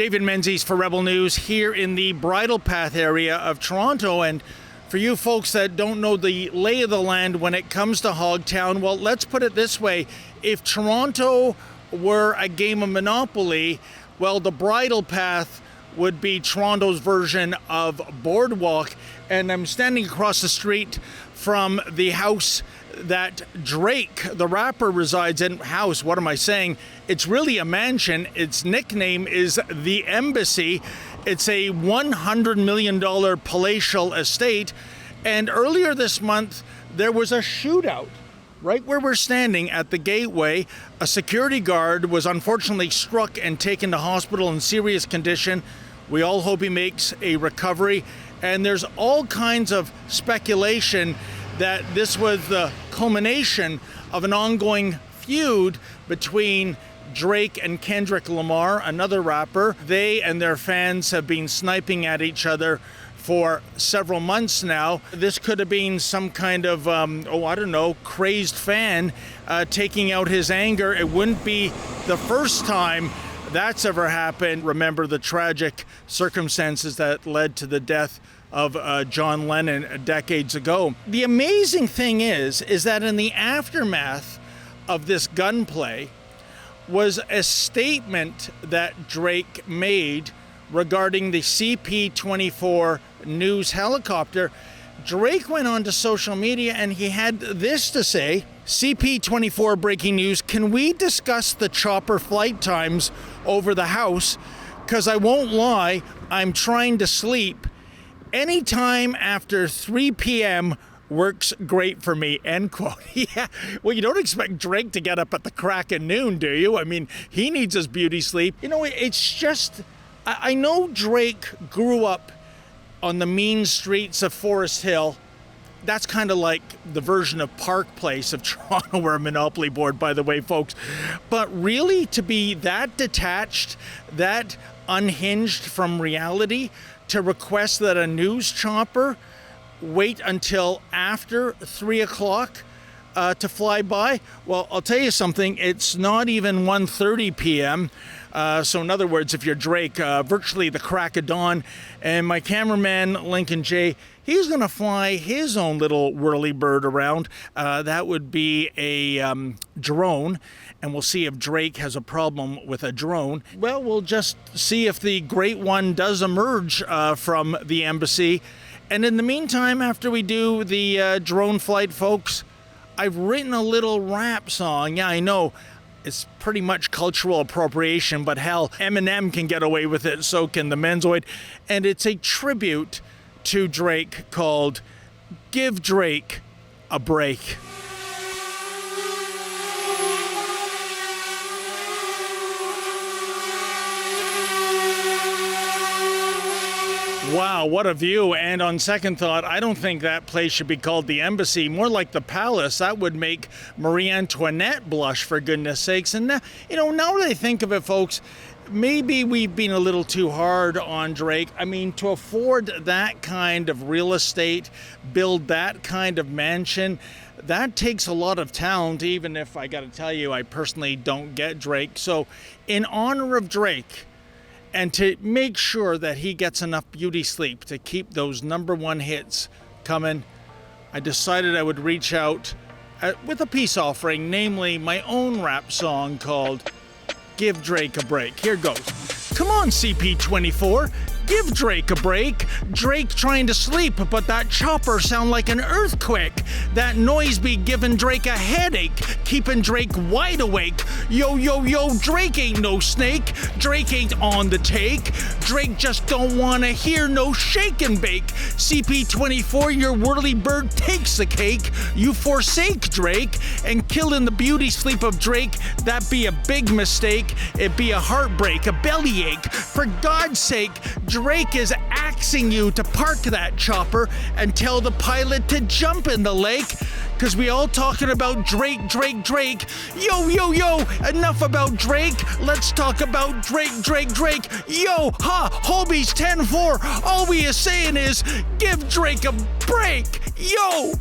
David Menzies for Rebel News here in the Bridle Path area of Toronto. And for you folks that don't know the lay of the land when it comes to Hogtown, well, let's put it this way. If Toronto were a game of Monopoly, well, the Bridle Path would be Toronto's version of Boardwalk. And I'm standing across the street from the house that Drake, the rapper, resides in. House, what am I saying? It's really a mansion. Its nickname is the Embassy. It's a $100 million palatial estate. And earlier this month, there was a shootout right where we're standing at the gateway. A security guard was unfortunately struck and taken to hospital in serious condition. We all hope he makes a recovery. And there's all kinds of speculation that this was the culmination of an ongoing feud between Drake and Kendrick Lamar, another rapper. They and their fans have been sniping at each other for several months now. This could have been some kind of, crazed fan taking out his anger. It wouldn't be the first time that's ever happened. Remember the tragic circumstances that led to the death of John Lennon decades ago. The amazing thing is that in the aftermath of this gunplay was a statement that Drake made regarding the CP-24 news helicopter. Drake went on to social media and he had this to say: CP-24 breaking news, can we discuss the chopper flight times over the house? Because I won't lie, I'm trying to sleep. Anytime after 3 p.m. works great for me, end quote. Yeah, well, you don't expect Drake to get up at the crack of noon, do you? I mean, he needs his beauty sleep. You know, it's just, I know Drake grew up on the mean streets of Forest Hill. That's kind of like the version of Park Place of Toronto or a Monopoly board, by the way, folks. But really, to be that detached, that unhinged from reality, to request that a news chopper wait until after 3 o'clock to fly by, well, I'll tell you something, it's not even 1:30 p.m. So in other words, if you're Drake, virtually the crack of dawn. And my cameraman, Lincoln J., he's going to fly his own little whirly bird around. That would be a drone. And we'll see if Drake has a problem with a drone. Well, we'll just see if the great one does emerge from the embassy. And in the meantime, after we do the drone flight, folks, I've written a little rap song. Yeah, I know. It's pretty much cultural appropriation, but hell, Eminem can get away with it, so can the Menzoid. And it's a tribute to Drake called Give Drake a Break. Wow, what a view. And on second thought, I don't think that place should be called the Embassy, more like the Palace. That would make Marie Antoinette blush, for goodness sakes. And now, now that I think of it, folks, maybe we've been a little too hard on Drake. I mean, to afford that kind of real estate, build that kind of mansion, that takes a lot of talent, even if I got to tell you, I personally don't get Drake. So in honor of Drake, and to make sure that he gets enough beauty sleep to keep those #1 hits coming, I decided I would reach out with a peace offering, namely my own rap song called Give Drake a Break. Here goes. Come on, CP-24. Give Drake a break. Drake trying to sleep, but that chopper sound like an earthquake. That noise be giving Drake a headache, keeping Drake wide awake. Yo, yo, yo, Drake ain't no snake. Drake ain't on the take. Drake just don't wanna hear no shake and bake. CP-24, your whirly bird takes the cake. You forsake Drake, and killing the beauty sleep of Drake, that be a big mistake. It be a heartbreak, a bellyache. For God's sake, Drake is axing you to park that chopper and tell the pilot to jump in the lake. Cause we all talking about Drake, Drake, Drake. Yo, yo, yo, enough about Drake. Let's talk about Drake, Drake, Drake. Yo, ha, homies 10-4. All we is saying is give Drake a break. Yo.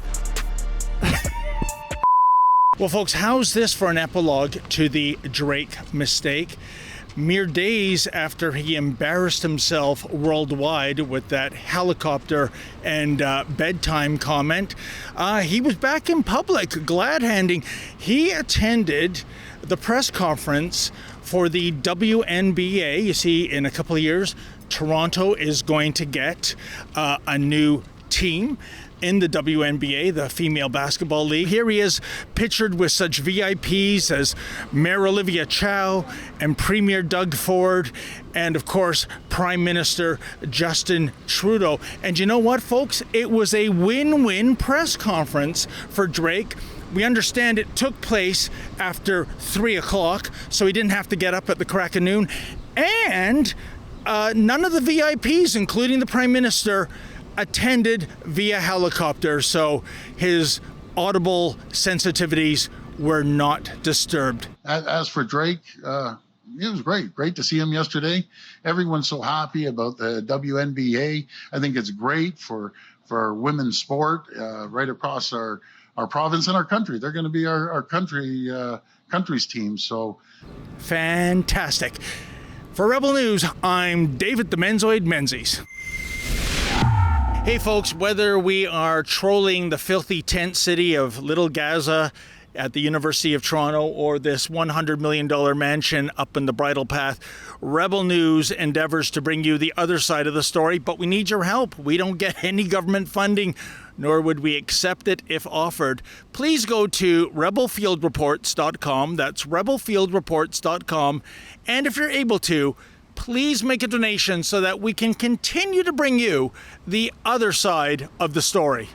Well, folks, how's this for an epilogue to the Drake mistake? Mere days after he embarrassed himself worldwide with that helicopter and bedtime comment, he was back in public, glad-handing. He attended the press conference for the WNBA. You see, in a couple of years, Toronto is going to get a new team in the WNBA, the Female Basketball League. Here he is pictured with such VIPs as Mayor Olivia Chow and Premier Doug Ford and, of course, Prime Minister Justin Trudeau. And you know what, folks? It was a win-win press conference for Drake. We understand it took place after 3 o'clock, so he didn't have to get up at the crack of noon. And none of the VIPs, including the Prime Minister, attended via helicopter, so his audible sensitivities were not disturbed. As for Drake, it was great to see him yesterday. Everyone's so happy about the WNBA. I think it's great for women's sport right across our province and our country. They're going to be our country's team. So fantastic. For Rebel News, I'm David the Menzoid Menzies. Hey folks, whether we are trolling the filthy tent city of Little Gaza at the University of Toronto or this $100 million mansion up in the Bridle Path, Rebel News endeavors to bring you the other side of the story, but we need your help. We don't get any government funding, nor would we accept it if offered. Please go to rebelfieldreports.com. That's rebelfieldreports.com. And if you're able to, please make a donation so that we can continue to bring you the other side of the story.